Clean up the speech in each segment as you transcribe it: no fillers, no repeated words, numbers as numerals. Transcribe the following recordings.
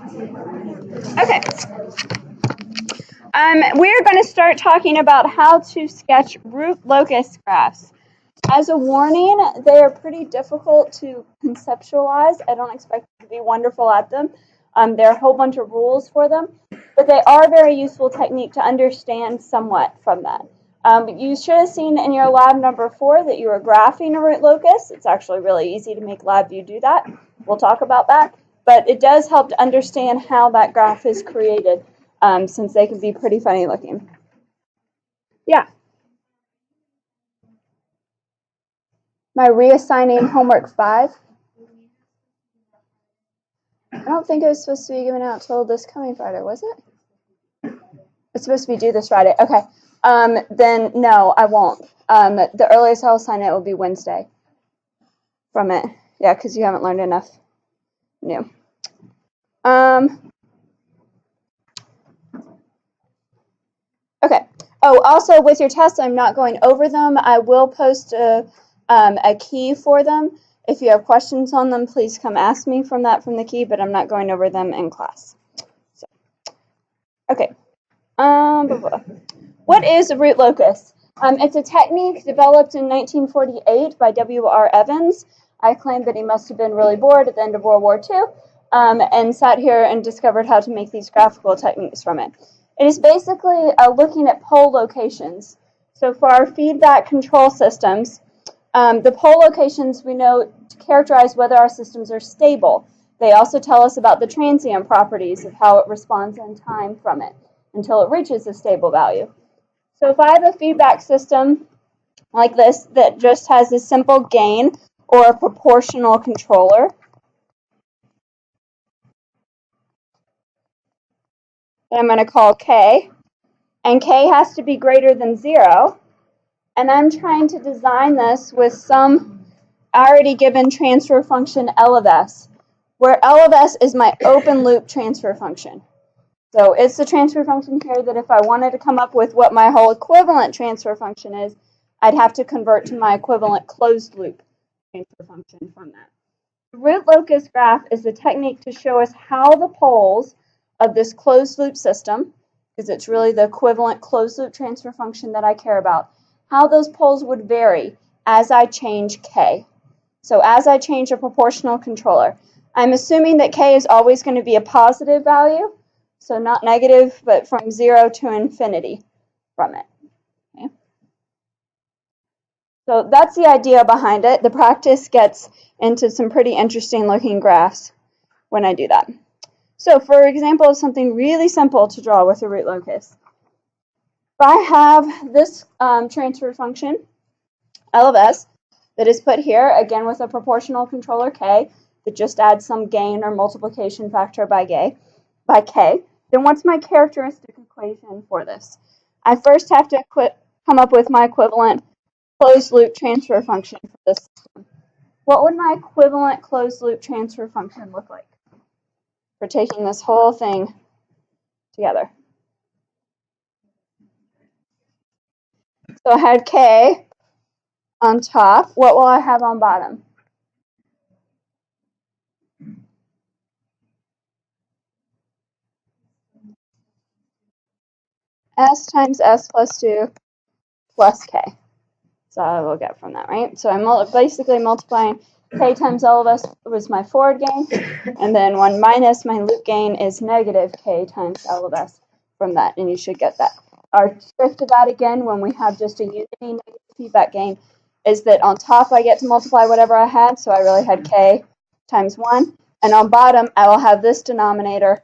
Okay. We're going to start talking about how to sketch root locus graphs. As a warning, they are pretty difficult to conceptualize. I don't expect you to be wonderful at them. There are a whole bunch of rules for them, but they are a very useful technique to understand somewhat from that. You should have seen in your lab number 4 that you were graphing a root locus. It's actually really easy to make LabVIEW do that. We'll talk about that. But it does help to understand how that graph is created, since they can be pretty funny looking. Yeah. My reassigning homework 5. I don't think it was supposed to be given out till this coming Friday, was it? It's supposed to be due this Friday. Okay. Then no, I won't. The earliest I'll sign it will be Wednesday from it. Yeah, because you haven't learned enough new. Okay. Oh, also with your tests, I'm not going over them. I will post a key for them. If you have questions on them, please come ask me from the key, but I'm not going over them in class. So, okay. What is a root locus? It's a technique developed in 1948 by W.R. Evans. I claim that he must have been really bored at the end of World War II and sat here and discovered how to make these graphical techniques from it. It is basically looking at pole locations. So for our feedback control systems, the pole locations we know to characterize whether our systems are stable. They also tell us about the transient properties of how it responds in time from it until it reaches a stable value. So if I have a feedback system like this that just has a simple gain or a proportional controller, that I'm going to call K, and K has to be greater than 0, and I'm trying to design this with some already given transfer function L of S, where L of S is my open loop transfer function. So it's the transfer function here that if I wanted to come up with what my whole equivalent transfer function is, I'd have to convert to my equivalent closed loop transfer function from that. The root locus graph is a technique to show us how the poles of this closed loop system, because it's really the equivalent closed loop transfer function that I care about, how those poles would vary as I change K. So as I change a proportional controller, I'm assuming that K is always going to be a positive value, so not negative, but from 0 to infinity from it. Okay. So that's the idea behind it. The practice gets into some pretty interesting looking graphs when I do that. So for example, something really simple to draw with a root locus. If I have this transfer function, L of S, that is put here, again with a proportional controller K, that just adds some gain or multiplication factor by K, then what's my characteristic equation for this? I first have to come up with my equivalent closed loop transfer function for this system. What would my equivalent closed loop transfer function look like for taking this whole thing together? So I had K on top. What will I have on bottom? S times S plus 2 plus K. So I will get from that, right? So I'm basically multiplying K times L of S was my forward gain, and then 1 minus my loop gain is negative K times L of S from that, and you should get that. Our trick to that, again, when we have just a unity negative feedback gain, is that on top I get to multiply whatever I had, so I really had K times 1, and on bottom I will have this denominator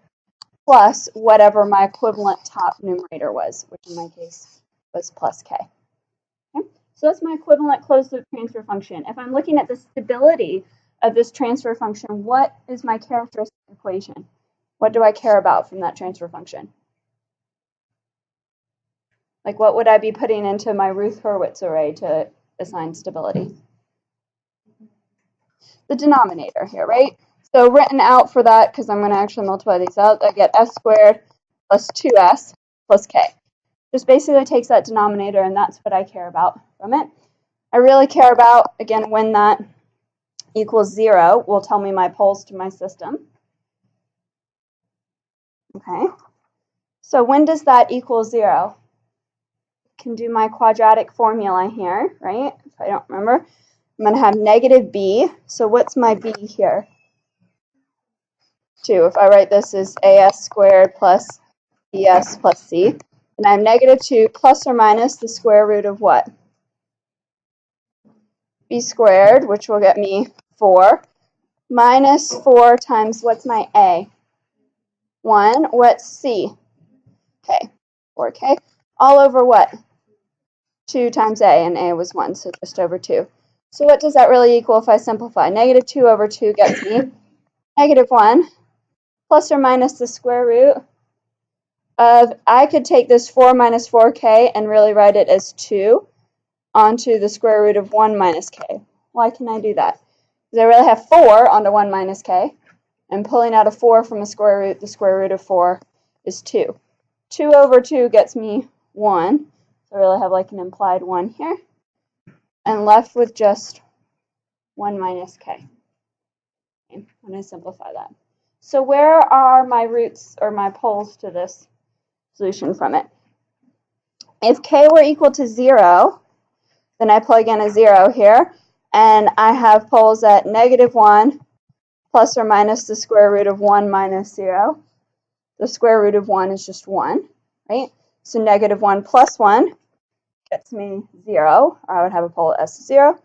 plus whatever my equivalent top numerator was, which in my case was plus K. Okay? So that's my equivalent closed loop transfer function. If I'm looking at the stability of this transfer function, what is my characteristic equation? What do I care about from that transfer function? Like, what would I be putting into my Routh-Hurwitz array to assign stability? The denominator here, right? So written out for that, because I'm going to actually multiply these out, I get S squared plus 2S plus K. Just basically takes that denominator, and that's what I care about from it. I really care about, again, when that equals 0 will tell me my poles to my system. Okay, so when does that equal 0? I can do my quadratic formula here, right? If I don't remember, I'm going to have negative b. So what's my b here? 2. If I write this as as squared plus bs plus c, and I have negative 2 plus or minus the square root of what? B squared, which will get me 4, minus 4 times what's my a? 1. What's c? K. 4k. All over what? 2 times a, and a was 1, so just over 2. So what does that really equal if I simplify? Negative 2 over 2 gets me negative 1 plus or minus the square root of, I could take this 4 minus 4k and really write it as 2 onto the square root of 1 minus k. Why can I do that? Because I really have 4 onto 1 minus k, and pulling out a 4 from a square root, the square root of 4 is 2. 2 over 2 gets me 1. So I really have like an implied 1 here, and left with just 1 minus k. Okay, when I simplify that. So where are my roots or my poles to this solution from it? If k were equal to 0, then I plug in a 0 here, and I have poles at negative 1 plus or minus the square root of 1 minus 0. The square root of 1 is just 1, right? So negative 1 plus 1 gets me 0, or I would have a pole at s is 0.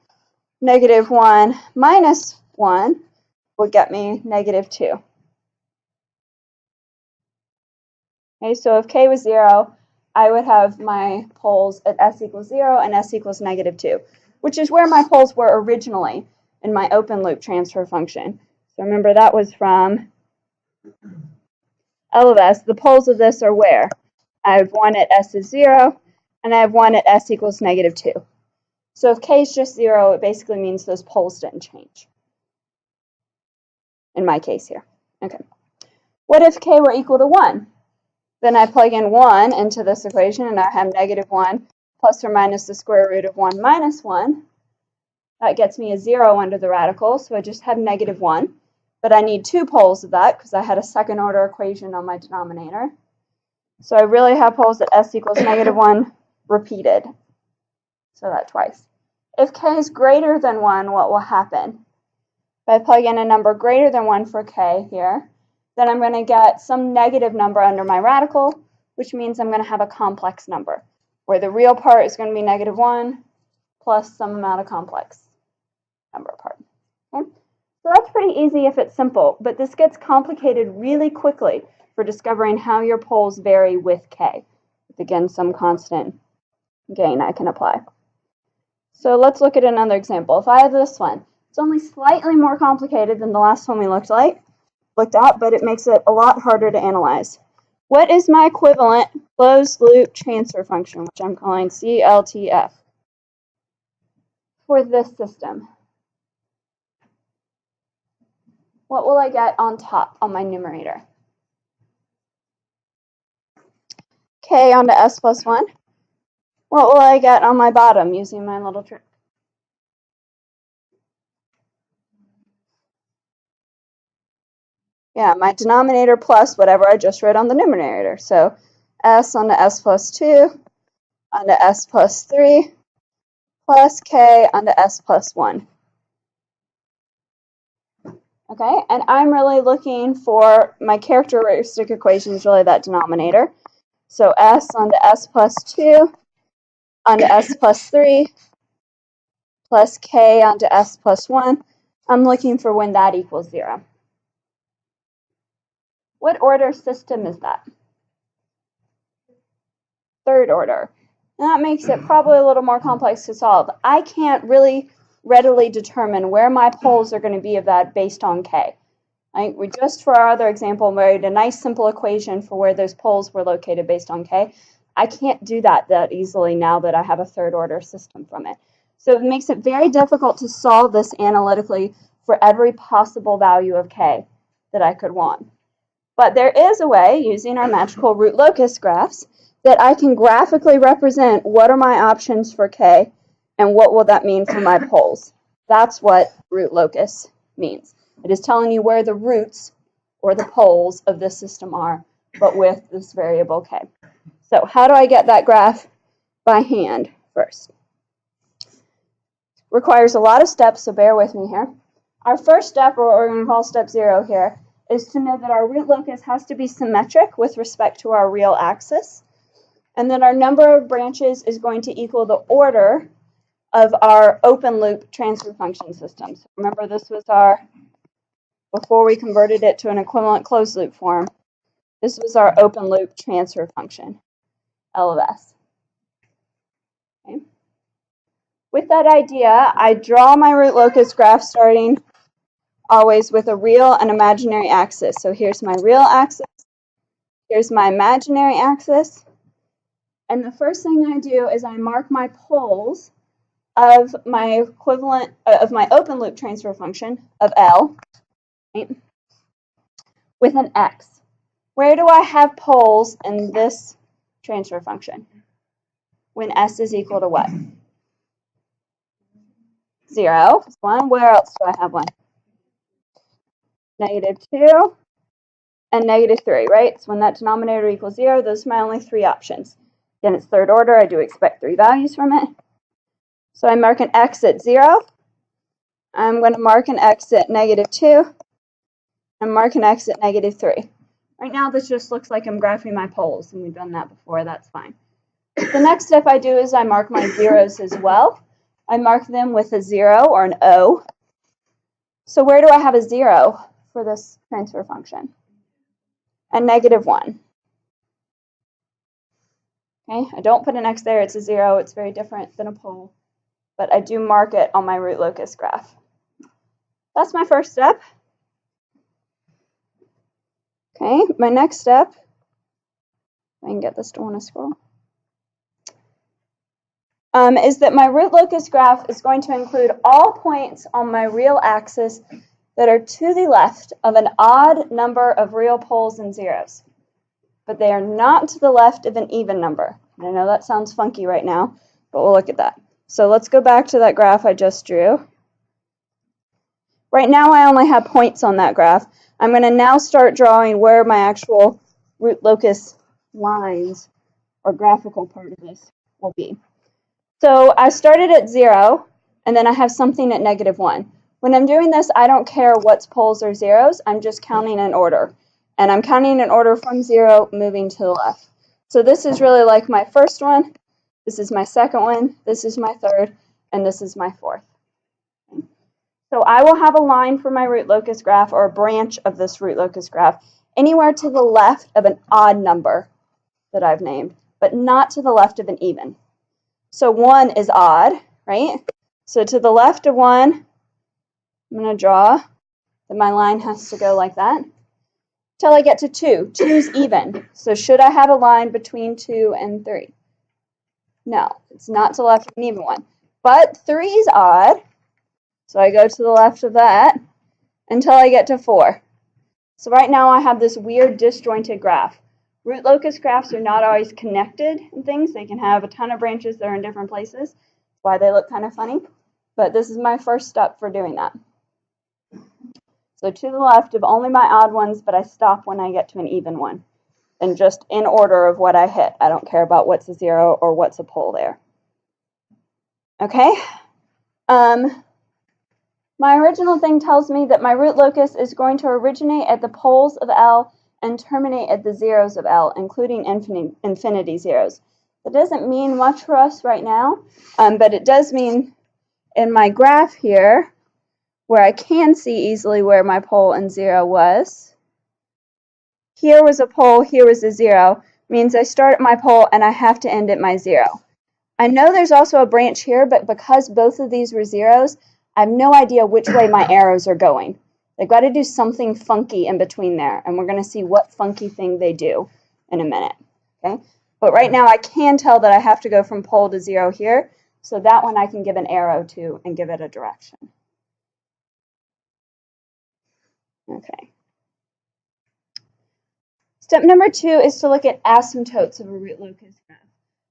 Negative 1 minus 1 would get me negative 2. Okay, so if k was 0, I would have my poles at s equals 0 and s equals negative 2, which is where my poles were originally in my open loop transfer function. So remember, that was from L of s. The poles of this are where? I have 1 at s is 0, and I have 1 at s equals negative 2. So if k is just 0, it basically means those poles didn't change, in my case here. Okay. What if k were equal to 1? Then I plug in 1 into this equation, and I have negative 1 plus or minus the square root of 1 minus 1. That gets me a 0 under the radical, so I just have negative 1. But I need 2 poles of that because I had a second order equation on my denominator. So I really have poles at s equals negative 1 repeated. So that twice. If k is greater than 1, what will happen? If I plug in a number greater than 1 for k here, then I'm going to get some negative number under my radical, which means I'm going to have a complex number, where the real part is going to be negative 1 plus some amount of complex number part. Okay? So that's pretty easy if it's simple, but this gets complicated really quickly for discovering how your poles vary with k, with, again, some constant gain I can apply. So let's look at another example. If I have this one, it's only slightly more complicated than the last one we looked at, but it makes it a lot harder to analyze. What is my equivalent closed loop transfer function, which I'm calling CLTF, for this system? What will I get on top on my numerator? K onto s plus 1. What will I get on my bottom using my little trick? Yeah, my denominator plus whatever I just wrote on the numerator. So s onto s plus 2 onto s plus 3 plus k onto s plus 1. Okay, and I'm really looking for my characteristic equation is really that denominator. So s onto s plus 2 onto s plus 3 plus k onto s plus 1. I'm looking for when that equals 0. What order system is that? Third order. And that makes it probably a little more complex to solve. I can't really readily determine where my poles are going to be of that based on k. Right? We just, for our other example, made a nice simple equation for where those poles were located based on k. I can't do that easily now that I have a third order system from it. So it makes it very difficult to solve this analytically for every possible value of k that I could want. But there is a way, using our magical root locus graphs, that I can graphically represent what are my options for k and what will that mean for my poles. That's what root locus means. It is telling you where the roots or the poles of this system are but with this variable k. So how do I get that graph by hand first? Requires a lot of steps, so bear with me here. Our first step, or what we're going to call step 0 here, is to know that our root locus has to be symmetric with respect to our real axis, and that our number of branches is going to equal the order of our open loop transfer function system. So remember, this was our, before we converted it to an equivalent closed loop form, this was our open loop transfer function, L of S. Okay. With that idea, I draw my root locus graph starting always with a real and imaginary axis. So here's my real axis, here's my imaginary axis, and the first thing I do is I mark my poles of my equivalent of my open loop transfer function of L, right, with an X. Where do I have poles in this transfer function? When S is equal to what? 0 is 1. Where else do I have one? -2 and -3, right? So when that denominator equals 0, those are my only 3 options. Again, it's third order. I do expect 3 values from it. So I mark an X at 0. I'm going to mark an X at -2 and mark an X at -3. Right now, this just looks like I'm graphing my poles, and we've done that before. That's fine. The next step I do is I mark my zeros as well. I mark them with a 0 or an O. So where do I have a 0 for this transfer function? A -1. Okay, I don't put an X there. It's a 0. It's very different than a pole, but I do mark it on my root locus graph. That's my first step. Okay, my next step, if I can get this to want to scroll, is that my root locus graph is going to include all points on my real axis that are to the left of an odd number of real poles and zeros, but they are not to the left of an even number. And I know that sounds funky right now, but we'll look at that. So let's go back to that graph I just drew. Right now I only have points on that graph. I'm going to now start drawing where my actual root locus lines or graphical part of this will be. So I started at 0, and then I have something at -1. When I'm doing this, I don't care what's poles or zeros. I'm just counting in order. And I'm counting in order from 0 moving to the left. So this is really like my first one. This is my second one. This is my third. And this is my fourth. So I will have a line for my root locus graph, or a branch of this root locus graph, anywhere to the left of an odd number that I've named, but not to the left of an even. So 1 is odd, right? So to the left of 1, I'm going to draw that my line has to go like that till I get to 2. 2 is even. So should I have a line between 2 and 3? No, it's not to the left of an even one. But 3 is odd. So I go to the left of that until I get to 4. So right now I have this weird disjointed graph. Root locus graphs are not always connected and things. They can have a ton of branches that are in different places. That's why they look kind of funny. But this is my first step for doing that. So to the left of only my odd ones, but I stop when I get to an even one. And just in order of what I hit. I don't care about what's a 0 or what's a pole there. Okay? My original thing tells me that my root locus is going to originate at the poles of L and terminate at the zeros of L, including infinity zeros. That doesn't mean much for us right now, but it does mean in my graph here, where I can see easily where my pole and 0 was. Here was a pole, here was a 0, means I start at my pole and I have to end at my 0. I know there's also a branch here, but because both of these were zeros, I have no idea which way my arrows are going. They've got to do something funky in between there, and we're going to see what funky thing they do in a minute. Okay? But right now I can tell that I have to go from pole to 0 here, so that one I can give an arrow to and give it a direction. Okay. Step number 2 is to look at asymptotes of a root locus graph.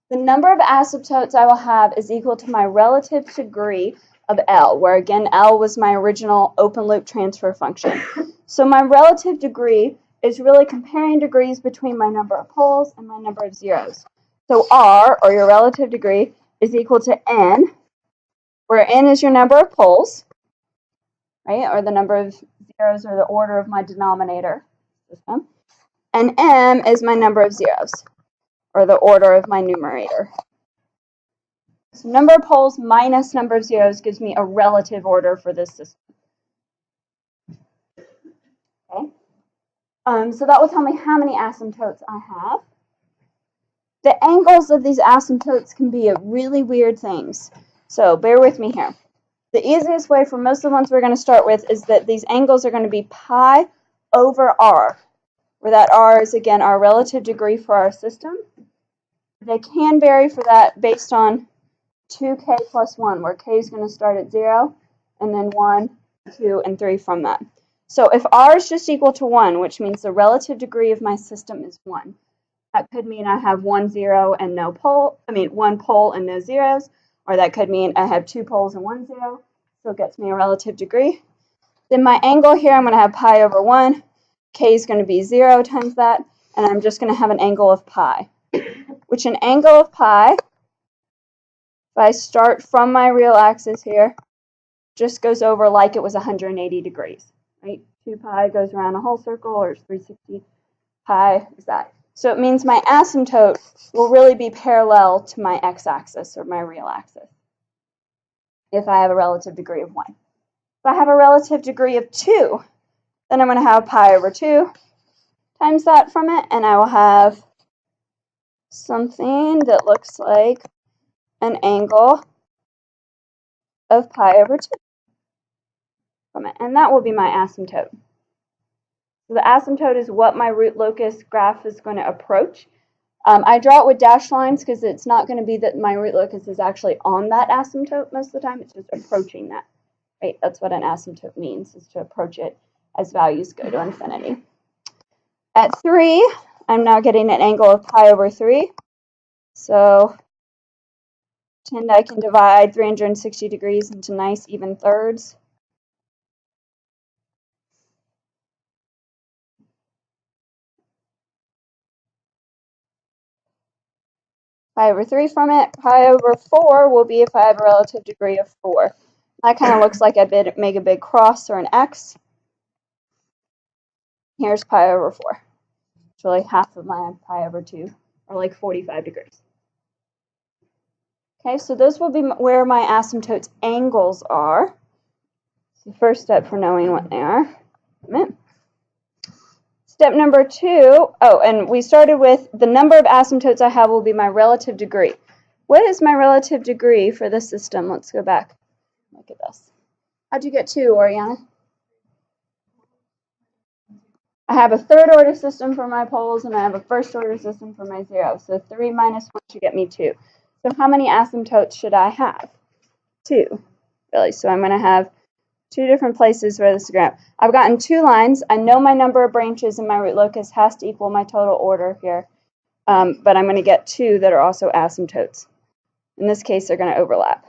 The number of asymptotes I will have is equal to my relative degree of L, where again L was my original open loop transfer function. So my relative degree is really comparing degrees between my number of poles and my number of zeros. So R, or your relative degree, is equal to N, where N is your number of poles, right, or the number of zeros or the order of my denominator system, and M is my number of zeros, or the order of my numerator. So number of poles minus number of zeros gives me a relative order for this system. Okay. So that will tell me how many asymptotes I have. The angles of these asymptotes can be really weird things. So bear with me here. The easiest way for most of the ones we're going to start with is that these angles are going to be pi over r, where that r is, again, our relative degree for our system. They can vary for that based on 2k plus 1, where k is going to start at 0, and then 1, 2, and 3 from that. So if r is just equal to 1, which means the relative degree of my system is 1, that could mean I have 1 0 and no pole, 1 pole and no zeros, or that could mean I have 2 poles and 1 0, so it gets me a relative degree. Then my angle here, I'm going to have pi over 1, k is going to be 0 times that, and I'm just going to have an angle of pi, which an angle of pi, if I start from my real axis here, just goes over like it was 180 degrees, right? 2 pi goes around a whole circle, or 360 pi is that. So it means my asymptote will really be parallel to my x-axis, or my real axis, if I have a relative degree of 1. If I have a relative degree of 2, then I'm going to have pi over 2 times that from it, and I will have something that looks like an angle of pi over 2 from it, and that will be my asymptote. So the asymptote is what my root locus graph is going to approach. I draw it with dashed lines because it's not going to be that my root locus is actually on that asymptote most of the time. It's just approaching that. Right? That's what an asymptote means, is to approach it as values go to infinity. At 3, I'm now getting an angle of pi over 3. So pretend I can divide 360 degrees into nice even thirds. Pi over 3 from it. Pi over 4 will be if I have a relative degree of 4. That kind of looks like I make a big cross or an X. Here's pi over 4. It's really half of my pi over 2, or like 45 degrees. Okay, so those will be where my asymptotes' angles are. It's the first step for knowing what they are. Step number 2, and we started with the number of asymptotes I have will be my relative degree. What is my relative degree for this system? Let's go back. Look at this. How'd you get 2, Oriana? I have a third order system for my poles, and I have a first order system for my zeros. So 3 minus 1 should get me 2. So how many asymptotes should I have? 2, really. So I'm going to have 2 different places where this is going. I've gotten 2 lines. I know my number of branches in my root locus has to equal my total order here, but I'm going to get 2 that are also asymptotes. In this case, they're going to overlap.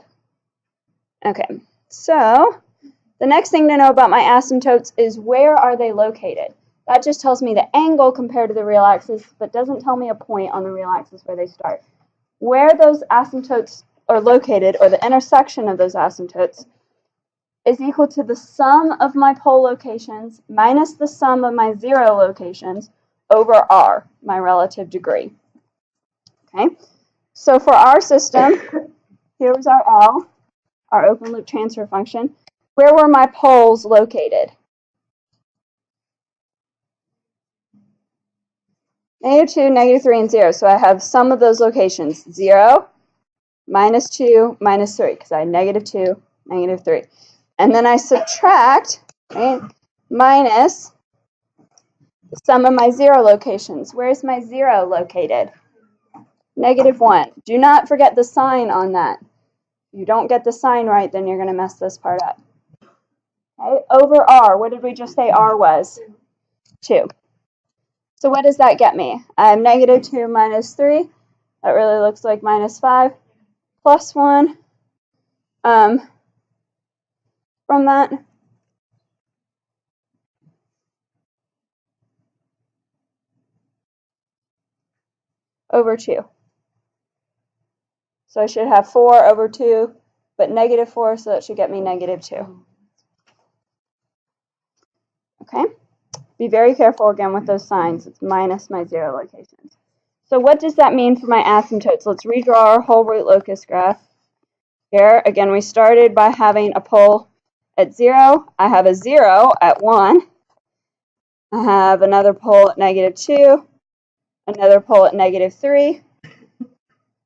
Okay, so the next thing to know about my asymptotes is where are they located? That just tells me the angle compared to the real axis, but doesn't tell me a point on the real axis where they start. Where those asymptotes are located, or the intersection of those asymptotes, is equal to the sum of my pole locations minus the sum of my zero locations over r, my relative degree. Okay, so for our system, here was our L, our open loop transfer function. Where were my poles located? -2, -3, and 0. So I have some of those locations. 0, -2, -3, because I had -2, -3. And then I subtract, right, minus the sum of my 0 locations. Where's my 0 located? -1. Do not forget the sign on that. If you don't get the sign right, then you're going to mess this part up. Okay, over r, what did we just say r was? 2. So what does that get me? I have -2 minus 3. That really looks like -5 plus 1 from that. over 2. So I should have 4 over 2, but negative 4, so that should get me negative 2. Okay? Be very careful again with those signs. It's minus my 0 locations. So what does that mean for my asymptotes? Let's redraw our whole root locus graph. Here, again, we started by having a pole at 0. I have a 0 at 1. I have another pole at negative 2. Another pole at negative 3.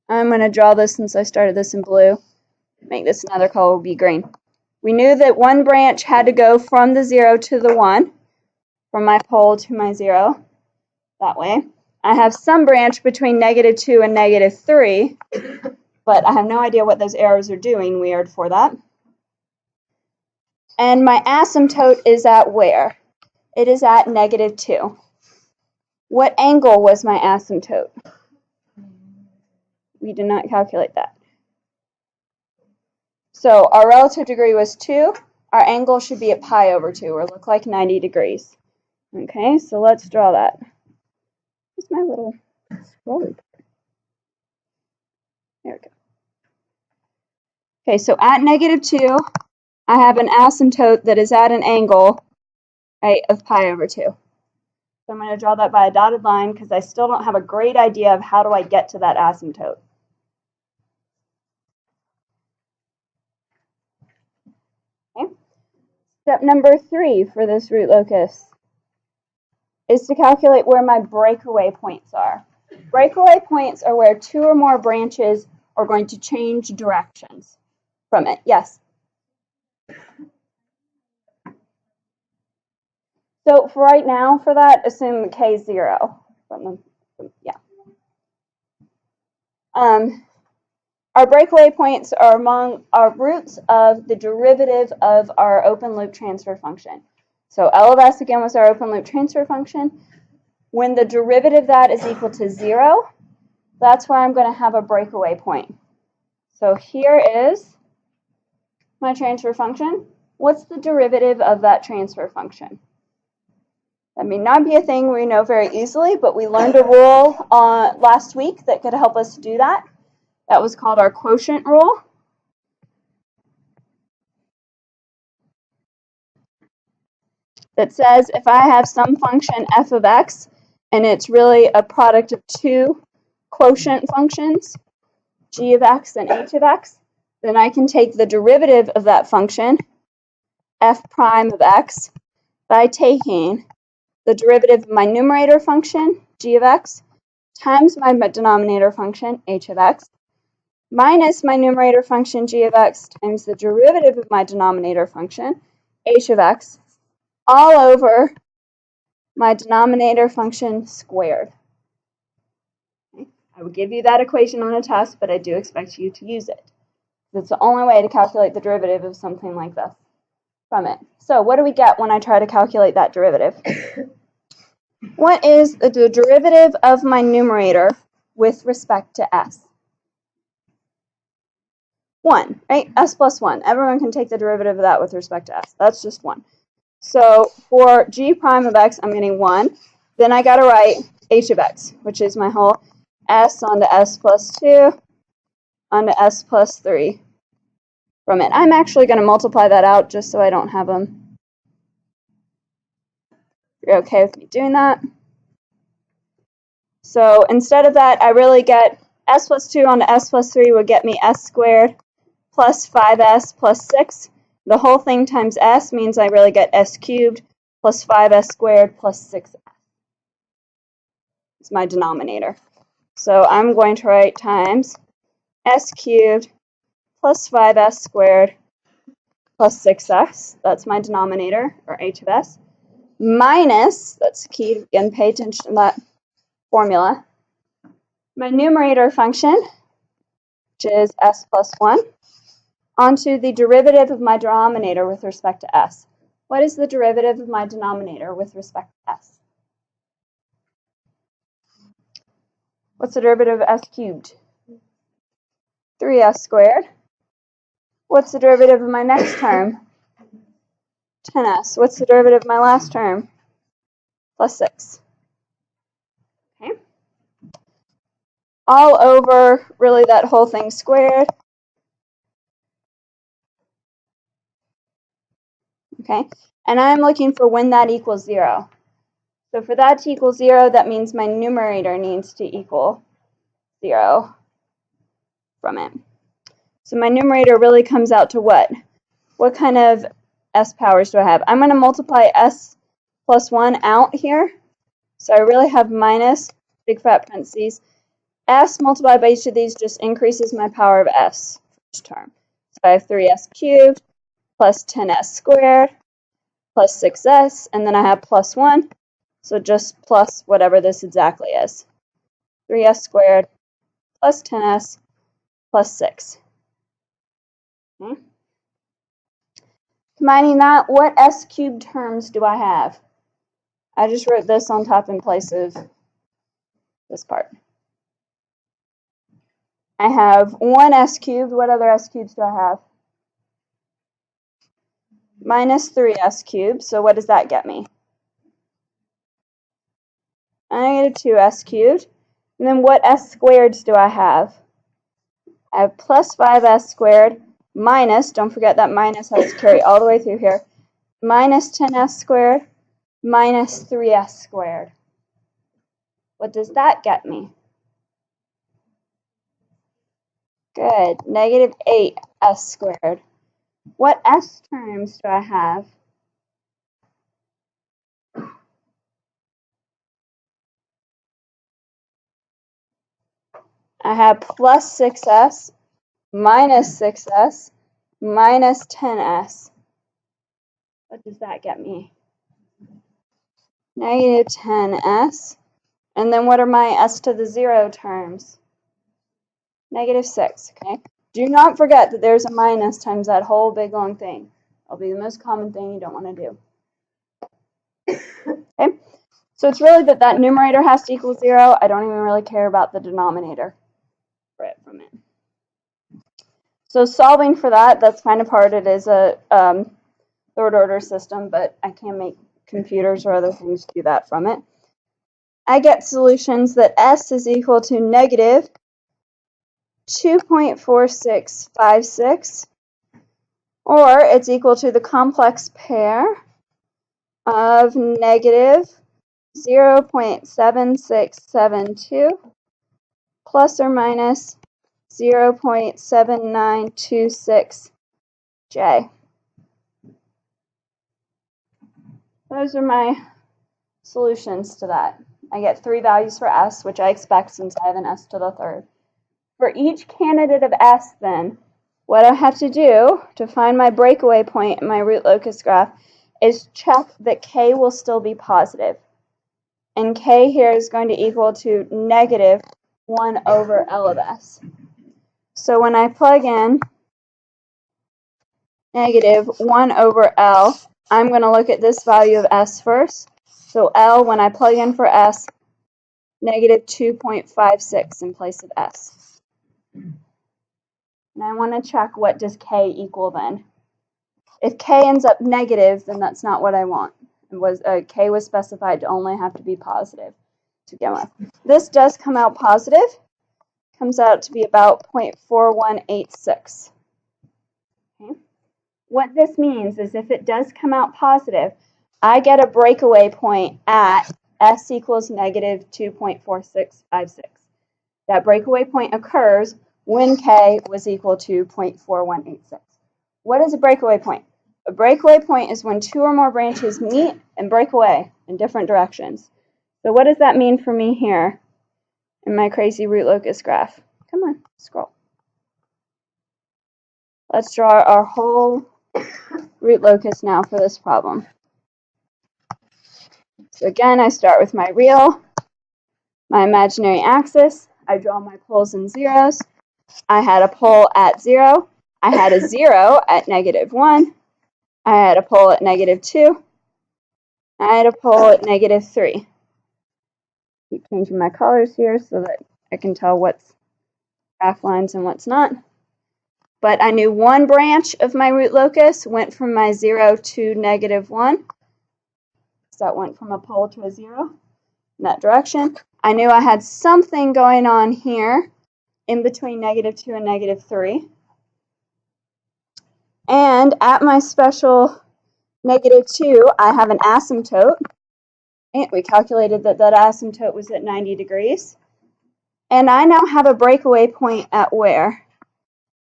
I'm going to draw this since I started this in blue. Make this another color, will be green. We knew that one branch had to go from the 0 to the 1, from my pole to my 0, that way. I have some branch between negative 2 and negative 3, but I have no idea what those arrows are doing, weird for that. And my asymptote is at where? It is at negative 2. What angle was my asymptote? We did not calculate that. So our relative degree was 2. Our angle should be at pi over 2, or look like 90 degrees. Okay, so let's draw that. Where's my little scroller? There we go. Okay, so at negative 2, I have an asymptote that is at an angle, right, of pi over 2. So I'm going to draw that by a dotted line because I still don't have a great idea of how do I get to that asymptote. Okay. Step number 3 for this root locus is to calculate where my breakaway points are. Breakaway points are where 2 or more branches are going to change directions from it. Yes? So for right now, for that, assume k is 0. Yeah. Our breakaway points are among our roots of the derivative of our open loop transfer function. So L of s again was our open loop transfer function. When the derivative of that is equal to 0, that's where I'm going to have a breakaway point. So here is my transfer function. What's the derivative of that transfer function? That may not be a thing we know very easily, but we learned a rule last week that could help us do that. That was called our quotient rule. That says if I have some function f of x and it's really a product of 2 quotient functions, g of x and h of x, then I can take the derivative of that function, f prime of x, by taking the derivative of my numerator function, g of x, times my denominator function, h of x, minus my numerator function, g of x, times the derivative of my denominator function, h of x, all over my denominator function squared. Okay. I would give you that equation on a test, but I do expect you to use it. It's the only way to calculate the derivative of something like this from it. So what do we get when I try to calculate that derivative? What is the derivative of my numerator with respect to s? 1, right? S plus 1. Everyone can take the derivative of that with respect to s. That's just 1. So for g prime of x, I'm getting 1. Then I got to write h of x, which is my whole s onto s plus 2 onto s plus 3 from it. I'm actually going to multiply that out just so I don't have them. You're okay with me doing that? So instead of that, I really get s plus 2 onto s plus 3 would get me s squared plus 5s plus 6. The whole thing times s means I really get s cubed plus 5s squared plus 6s. It's my denominator. So I'm going to write times s cubed plus 5s squared plus 6s. That's my denominator, or h of s, minus, that's key, again, pay attention to that formula, my numerator function, which is s plus 1, onto the derivative of my denominator with respect to s. What is the derivative of my denominator with respect to s? What's the derivative of s cubed? 3s squared. What's the derivative of my next term? 10s. What's the derivative of my last term? Plus 6. Okay. all over really that whole thing squared. Okay, and I'm looking for when that equals 0. So for that to equal 0, that means my numerator needs to equal 0 from it. So my numerator really comes out to what? What kind of s powers do I have? I'm going to multiply s plus 1 out here. So I really have minus, big fat parentheses. S multiplied by each of these just increases my power of s for each term. So I have 3s cubed plus 10s squared plus 6s, and then I have plus 1. So just plus whatever this exactly is. 3s squared plus 10s plus 6. Okay. Combining that, what s cubed terms do I have? I just wrote this on top in place of this part. I have 1s cubed. What other s cubes do I have? Minus 3s cubed. So what does that get me? Negative 2s cubed. And then what s squareds do I have? I have plus 5s squared minus, don't forget that minus has to carry all the way through here, minus 10s squared minus 3s squared. What does that get me? Good. Negative 8s squared. What s terms do I have? I have plus 6s minus 6s minus 10s. What does that get me? Negative 10s. And then what are my s to the 0 terms? Negative 6, okay? Do not forget that there's a minus times that whole big long thing. That'll be the most common thing you don't want to do. Okay? So it's really that numerator has to equal 0. I don't even really care about the denominator for it from it. So solving for that, that's kind of hard. It is a third order system, but I can make computers or other things do that from it. I get solutions that s is equal to negative 2.4656, or it's equal to the complex pair of negative 0.7672 plus or minus 0.7926J. Those are my solutions to that. I get 3 values for s, which I expect since I have an s to the third. For each candidate of s, then, what I have to do to find my breakaway point in my root locus graph is check that k will still be positive. And k here is going to equal to negative 1 over L of s. So when I plug in negative 1 over L, I'm going to look at this value of s first. So L, when I plug in for s, negative 2.56 in place of s. And I want to check what does k equal then. If k ends up negative, then that's not what I want. K was specified to only have to be positive to begin with. This does come out positive. Comes out to be about 0.4186. Okay. What this means is if it does come out positive, I get a breakaway point at s equals negative 2.4656. That breakaway point occurs when k was equal to 0.4186. What is a breakaway point? A breakaway point is when 2 or more branches meet and break away in different directions. So what does that mean for me here in my crazy root locus graph? Come on, scroll. Let's draw our whole root locus now for this problem. So again, I start with my real, my imaginary axis. I draw my poles and zeros. I had a pole at 0. I had a 0 at negative 1. I had a pole at negative 2. I had a pole at negative 3. Keep changing my colors here so that I can tell what's graph lines and what's not. But I knew one branch of my root locus went from my 0 to negative 1. So that went from a pole to a 0 in that direction. I knew I had something going on here in between -2 and -3. And at my special -2, I have an asymptote. And we calculated that that asymptote was at 90 degrees. And I now have a breakaway point at where?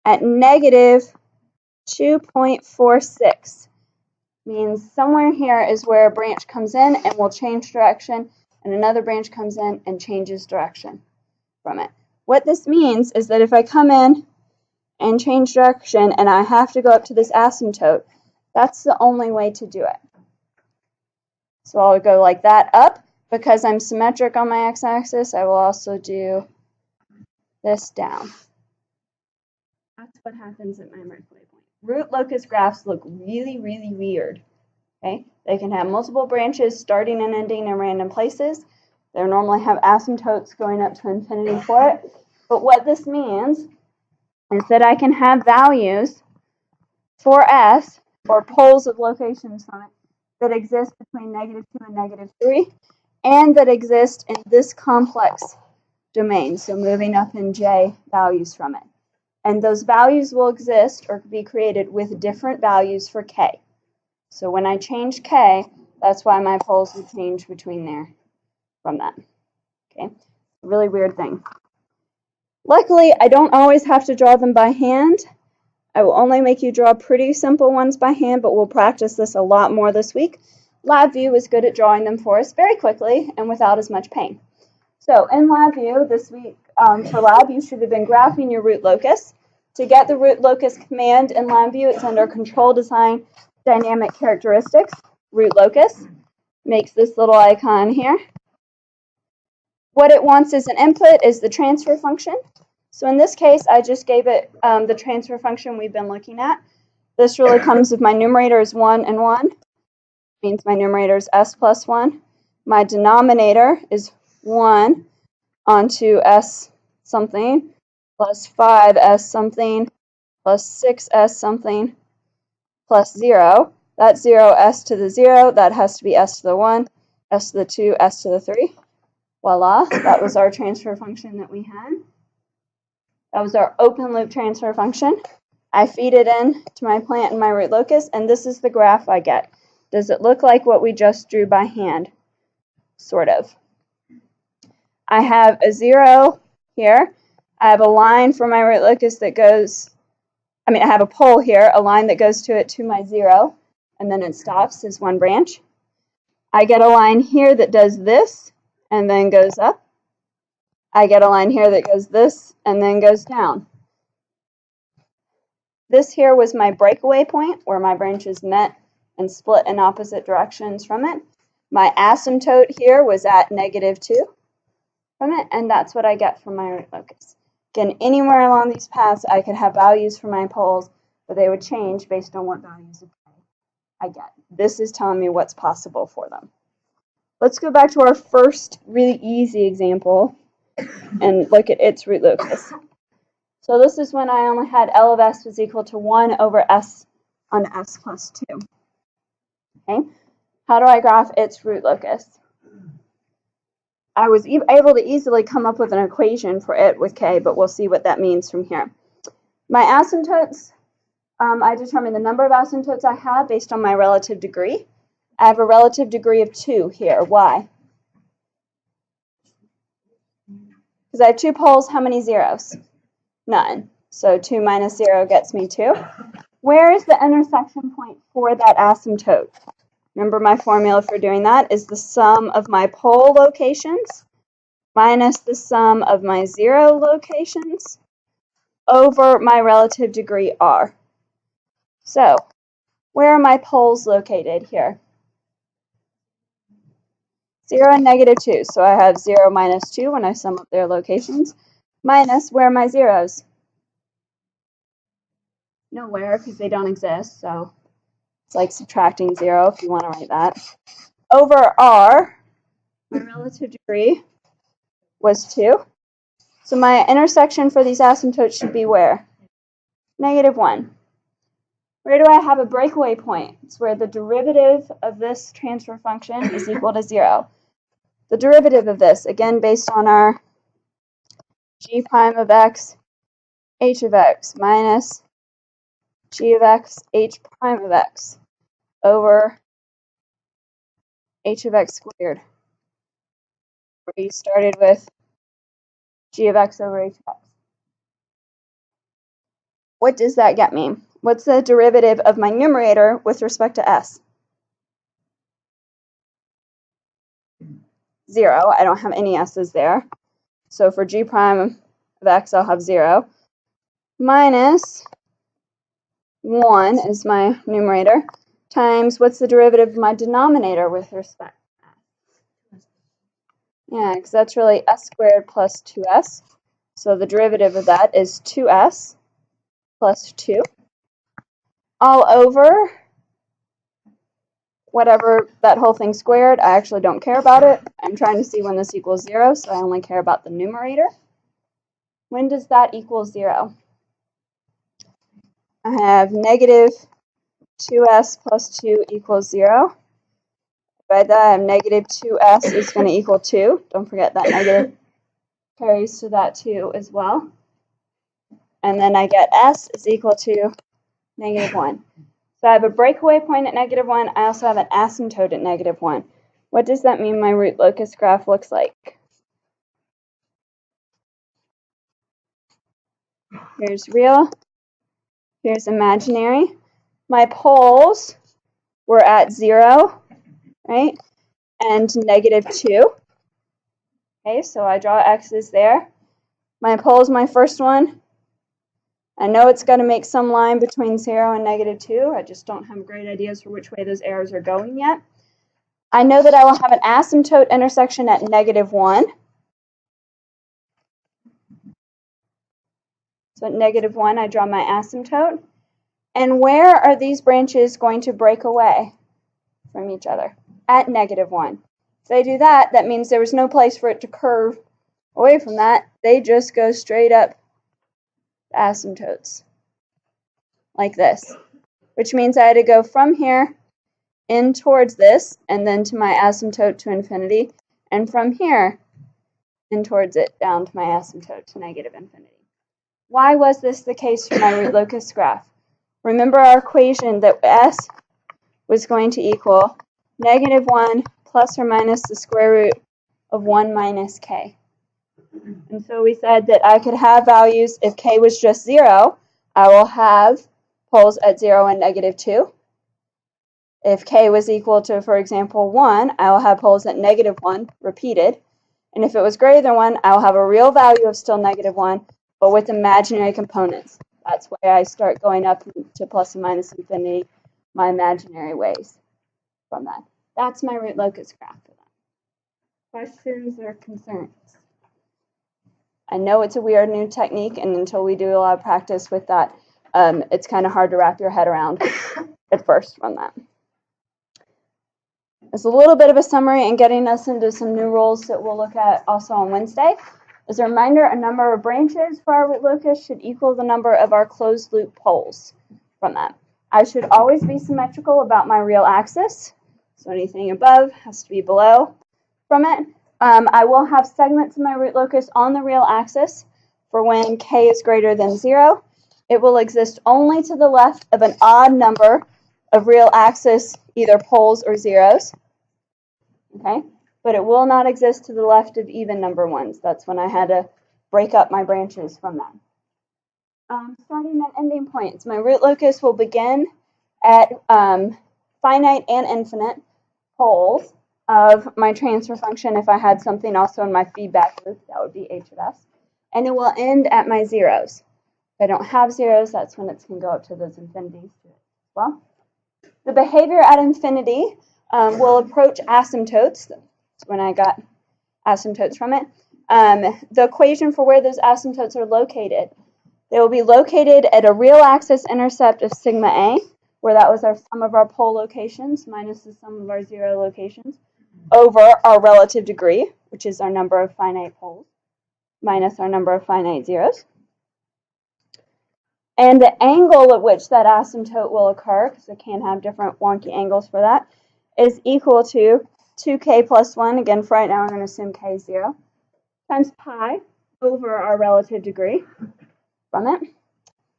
At -2.46. Means somewhere here is where a branch comes in and will change direction, and another branch comes in and changes direction from it. What this means is that if I come in and change direction and I have to go up to this asymptote, that's the only way to do it. So I'll go like that up. Because I'm symmetric on my x-axis, I will also do this down. That's what happens at my breakaway point. Root locus graphs look really, really weird. Okay? They can have multiple branches starting and ending in random places. They normally have asymptotes going up to infinity for it. But what this means is that I can have values for S, or poles of locations from it, that exist between -2 and -3, and that exist in this complex domain, so moving up in J values from it. And those values will exist or be created with different values for K. So when I change K, that's why my poles would change between there from that. Okay, really weird thing. Luckily, I don't always have to draw them by hand. I will only make you draw pretty simple ones by hand, but we'll practice this a lot more this week. LabVIEW is good at drawing them for us very quickly and without as much pain. So in LabVIEW this week, for lab, you should have been graphing your root locus. To get the root locus command in LabVIEW, it's under Control Design Dynamic Characteristics. Root locus makes this little icon here. What it wants as an input is the transfer function. So in this case, I just gave it the transfer function we've been looking at. This really comes if my numerator is 1 and 1. Means my numerator is s plus 1. My denominator is 1 onto s something plus 5s something plus 6s something plus 0. That's 0, s to the 0. That has to be s to the 1, s to the 2, s to the 3. Voila, that was our transfer function that we had. That was our open loop transfer function. I feed it in to my plant and my root locus, and this is the graph I get. Does it look like what we just drew by hand? Sort of. I have a 0 here. I have a line for my root locus that goes, I have a pole here, a line that goes to it to my 0, and then it stops as one branch. I get a line here that does this and then goes up. I get a line here that goes this and then goes down. This here was my breakaway point where my branches met and split in opposite directions from it. My asymptote here was at -2 from it, and that's what I get from my root locus. Again, anywhere along these paths I could have values for my poles, but they would change based on what values of K I get. This is telling me what's possible for them. Let's go back to our first really easy example and look at its root locus. So this is when I only had L of S was equal to 1 over S on S plus 2. Okay, how do I graph its root locus? I was able to easily come up with an equation for it with K, but we'll see what that means from here. My asymptotes, I determine the number of asymptotes I have based on my relative degree. I have a relative degree of 2 here. Why? Because I have 2 poles, how many zeros? None. So 2 minus 0 gets me 2. Where is the intersection point for that asymptote? Remember my formula for doing that is the sum of my pole locations minus the sum of my 0 locations over my relative degree R. So, where are my poles located here? 0 and -2. So I have 0 minus 2 when I sum up their locations. Minus, where are my zeros? Nowhere, because they don't exist. So it's like subtracting 0 if you want to write that. Over R, my relative degree was 2. So my intersection for these asymptotes should be where? -1. Where do I have a breakaway point? It's where the derivative of this transfer function is equal to 0. the derivative of this, again based on our g prime of x, h of x minus g of x, h prime of x over h of x squared, where you started with g of x over h of x. What does that get me? What's the derivative of my numerator with respect to s? 0. I don't have any s's there. So for g prime of x, I'll have 0. Minus 1 is my numerator, times what's the derivative of my denominator with respect to s? Yeah, because that's really s squared plus 2s. So the derivative of that is 2s plus 2. All over whatever that whole thing squared. I actually don't care about it. I'm trying to see when this equals 0, so I only care about the numerator. When does that equal 0? I have negative 2s plus 2 equals 0. By that, I have negative 2s is going to equal 2. Don't forget that negative carries to that 2 as well. And then I get s is equal to negative 1. So I have a breakaway point at negative 1. I also have an asymptote at negative 1. What does that mean my root locus graph looks like? Here's real. Here's imaginary. My poles were at 0, right? And negative 2. Okay, so I draw x's there. My pole's my first one. I know it's got to make some line between 0 and negative 2. I just don't have great ideas for which way those arrows are going yet. I know that I will have an asymptote intersection at negative 1. So at negative 1, I draw my asymptote. And where are these branches going to break away from each other? At negative 1. If they do that, that means there was no place for it to curve away from that. They just go straight up to asymptotes, like this. Which means I had to go from here in towards this, and then to my asymptote to infinity, and from here in towards it, down to my asymptote to negative infinity. Why was this the case for my root locus graph? Remember our equation that s was going to equal negative 1 plus or minus the square root of 1 minus k. And so we said that I could have values, if k was just 0, I will have poles at 0 and negative 2. If k was equal to, for example, 1, I will have poles at negative 1 repeated. And if it was greater than 1, I will have a real value of still negative 1, but with imaginary components. That's why I start going up to plus and minus infinity, my imaginary ways from that. That's my root locus graph for that. Questions or concerns? I know it's a weird new technique, and until we do a lot of practice with that, it's kind of hard to wrap your head around at first from that. It's a little bit of a summary and getting us into some new rules that we'll look at also on Wednesday. As a reminder, a number of branches for our root locus should equal the number of our closed loop poles from that. I should always be symmetrical about my real axis, so anything above has to be below from it. I will have segments of my root locus on the real axis for when k is greater than 0. It will exist only to the left of an odd number of real axis, either poles or zeros. Okay, but it will not exist to the left of even number ones. That's when I had to break up my branches from that. Starting and ending points. My root locus will begin at finite and infinite poles of my transfer function. If I had something also in my feedback loop, that would be h of s. And it will end at my zeros. If I don't have zeros, that's when it's going to go up to those infinities as well. The behavior at infinity will approach asymptotes. That's when I got asymptotes from it. The equation for where those asymptotes are located. They will be located at a real axis intercept of sigma a, where that was our sum of our pole locations minus the sum of our 0 locations, over our relative degree, which is our number of finite poles, minus our number of finite zeros. And the angle at which that asymptote will occur, because it can have different wonky angles for that, is equal to 2k plus 1, again for right now we're going to assume k is 0, times pi over our relative degree from it.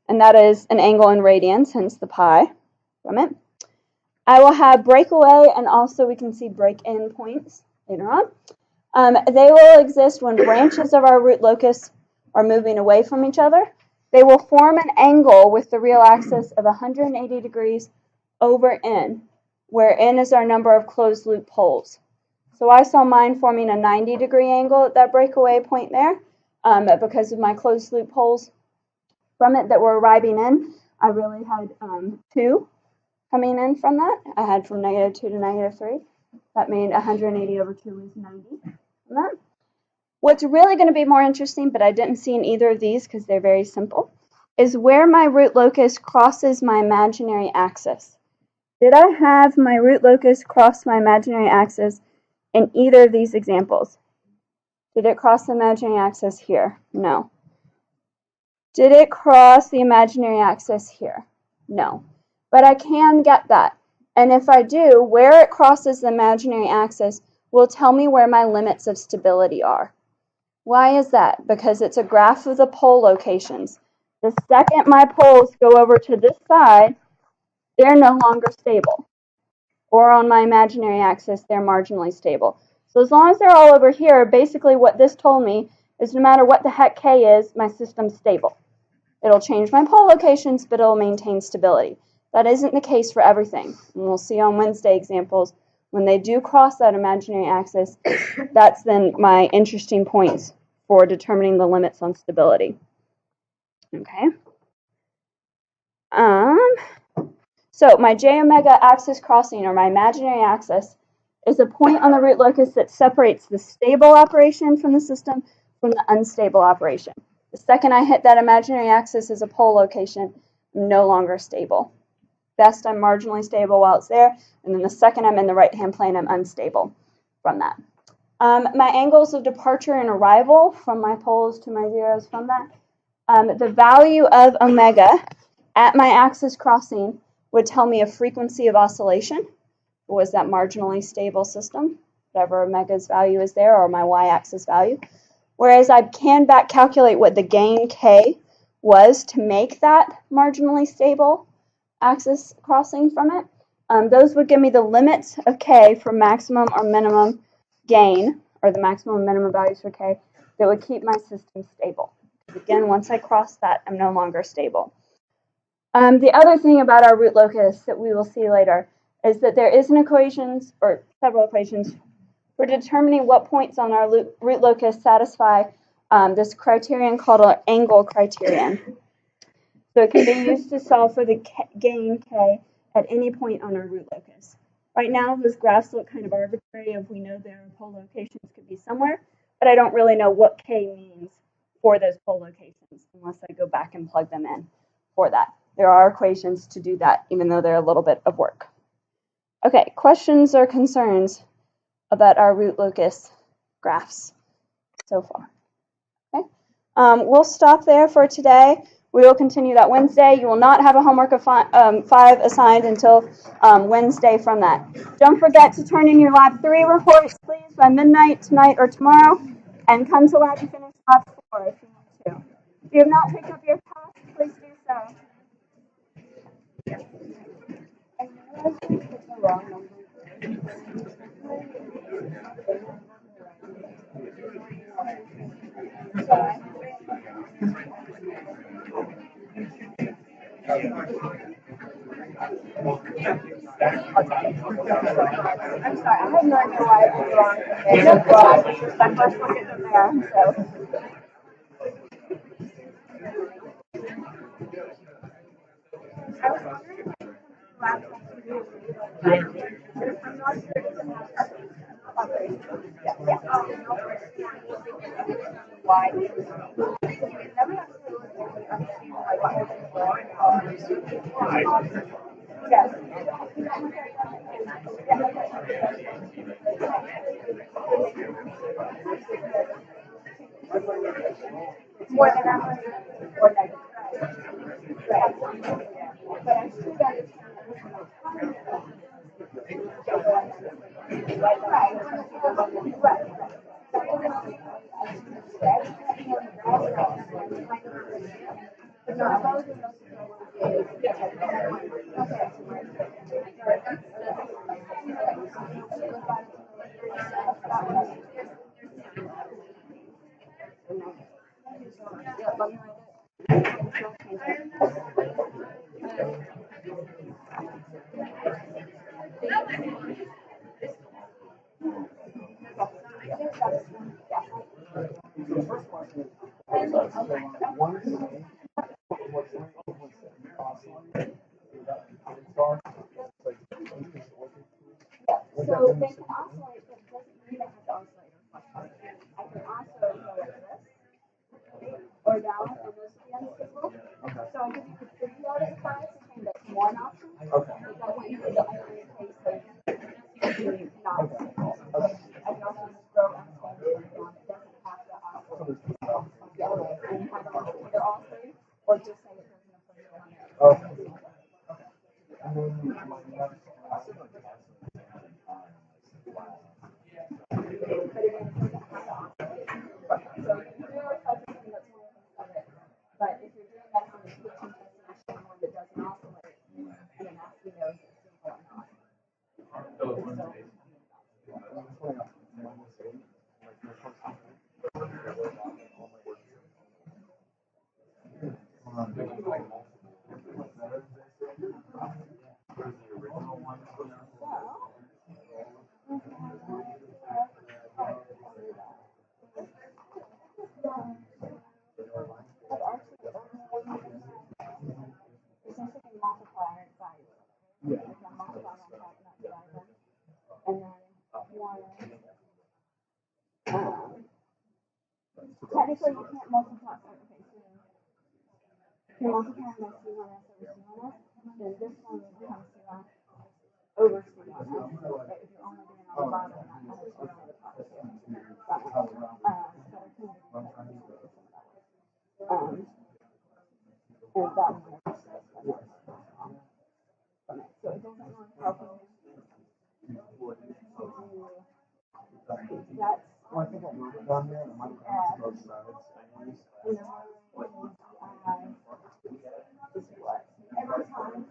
And that is an angle in radians, hence the pi from it. I will have breakaway, and also we can see break-in points later on. They will exist when branches of our root locus are moving away from each other. They will form an angle with the real axis of 180 degrees over n, where n is our number of closed loop poles. So I saw mine forming a 90-degree angle at that breakaway point there, because of my closed loop poles from it that were arriving in. I really had 2 coming in from that. I had from -2 to -3. That made 180 over 2 is 90 from that. What's really going to be more interesting, but I didn't see in either of these because they're very simple, is where my root locus crosses my imaginary axis. Did I have my root locus cross my imaginary axis in either of these examples? Did it cross the imaginary axis here? No. Did it cross the imaginary axis here? No. But I can get that. And if I do, where it crosses the imaginary axis will tell me where my limits of stability are. Why is that? Because it's a graph of the pole locations. The second my poles go over to this side, they're no longer stable. Or on my imaginary axis, they're marginally stable. So as long as they're all over here, basically what this told me is no matter what the heck k is, my system's stable. It'll change my pole locations, but it'll maintain stability. That isn't the case for everything. And we'll see on Wednesday examples, when they do cross that imaginary axis, that's then my interesting points for determining the limits on stability. Okay. So my j omega axis crossing, or my imaginary axis, is a point on the root locus that separates the stable operation from the system from the unstable operation. The second I hit that imaginary axis as a pole location, I'm no longer stable. Best, I'm marginally stable while it's there, and then the second I'm in the right-hand plane, I'm unstable from that. My angles of departure and arrival from my poles to my zeros from that. The value of omega at my axis crossing would tell me a frequency of oscillation. Was that marginally stable system, whatever omega's value is there, or my y-axis value. Whereas I can back calculate what the gain k was to make that marginally stable axis crossing from it. Those would give me the limits of k for maximum or minimum gain, or the maximum and minimum values for k, that would keep my system stable. Again, once I cross that, I'm no longer stable. The other thing about our root locus that we will see later is that there is an equations, or several equations, for determining what points on our root locus satisfy this criterion called an angle criterion. So it can be used to solve for the gain k at any point on our root locus. Right now, those graphs look kind of arbitrary if we know their pole locations could be somewhere, but I don't really know what k means for those pole locations unless I go back and plug them in for that. There are equations to do that, even though they're a little bit of work. Okay, questions or concerns about our root locus graphs so far? Okay, we'll stop there for today. We will continue that Wednesday. You will not have a homework of 5 assigned until Wednesday from that. Don't forget to turn in your Lab 3 reports, please, by midnight tonight or tomorrow, and come to Lab to finish Lab 4 if you need to. If you have not picked up your task, please do so. I'm sorry, I have no idea why I did it wrong. This is my first look at them there, so. I was wondering if Lab 3 I'm not sure if it has why. More than 100 or negative. But I'm sure that it's So they can oscillate, but it doesn't mean they have to oscillate or fluctuate. I can also go like this or down, and those would be unstable. So I guess you could figure that as class and saying that's one option. But that wouldn't be the only case of being not stable. I can also just grow unstable down. It doesn't have to oscillate. Yeah, and have it either oscillate or just say it doesn't oscillate. But if you're doing that from the kitchen testing one that doesn't oscillate, and then asking those if it's stable or not. Essentially multiply it by multiply on top, not divide them. And then one technically you can't multiply okay, so you're multiplying by C1S over C1S, then this one becomes C1 over C1S. But if you're only doing on the bottom, not necessarily on the top too. And that one so it doesn't really help you that's Well, I think I wrote it down there. It might have both sides. is what every time.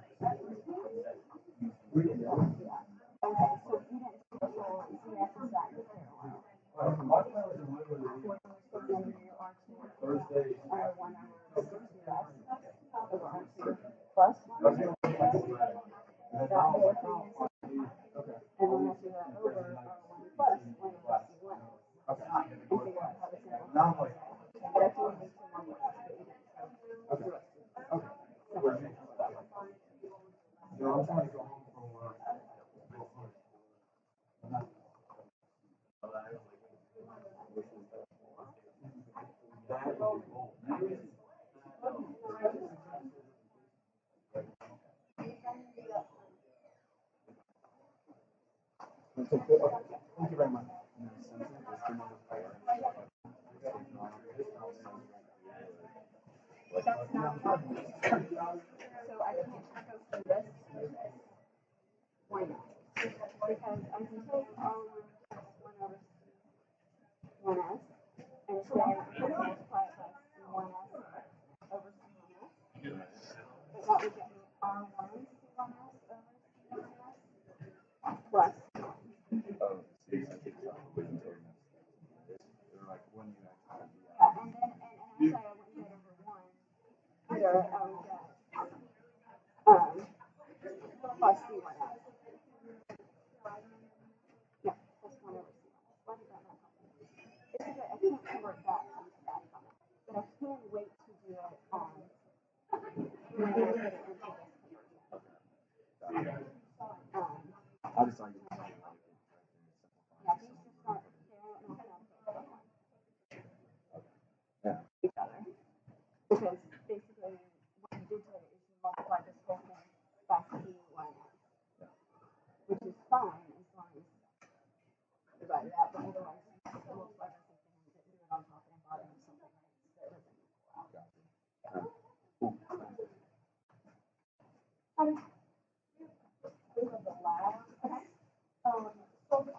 Okay, so if you didn't see the whole ZF is that in parallel. Then you are to under 1 over 6 over R2 plus 1 over 6. That whole thing. And then after that over R1 plus 1 over C1. And figure out how to simplify it. But I told you to one more. No, I'm trying to go home from work. Thank you very much. That's not so I can't go through this. Why not? Because I can take R1 over 1s and say I can multiply it by 1s over C1s. But that would get me R1 C1s over C1s plus. Yeah, and actually I wouldn't get over 1. Either I would get plus C1s. No, plus 1 over C1s. Why did that not help me? Basically, I can't convert that into that comment. But I can wait to do it when I put it into this conversion. I just thought you were saying like Yeah, these just aren't, they don't mathematically equivalent each other. Because basically, what you did to it is you multiply this whole thing by C1s, which is fine as long as you divide it out, but otherwise you multiply by something and do it on top and bottom of something that doesn't equal out. Those are the last. Okay. So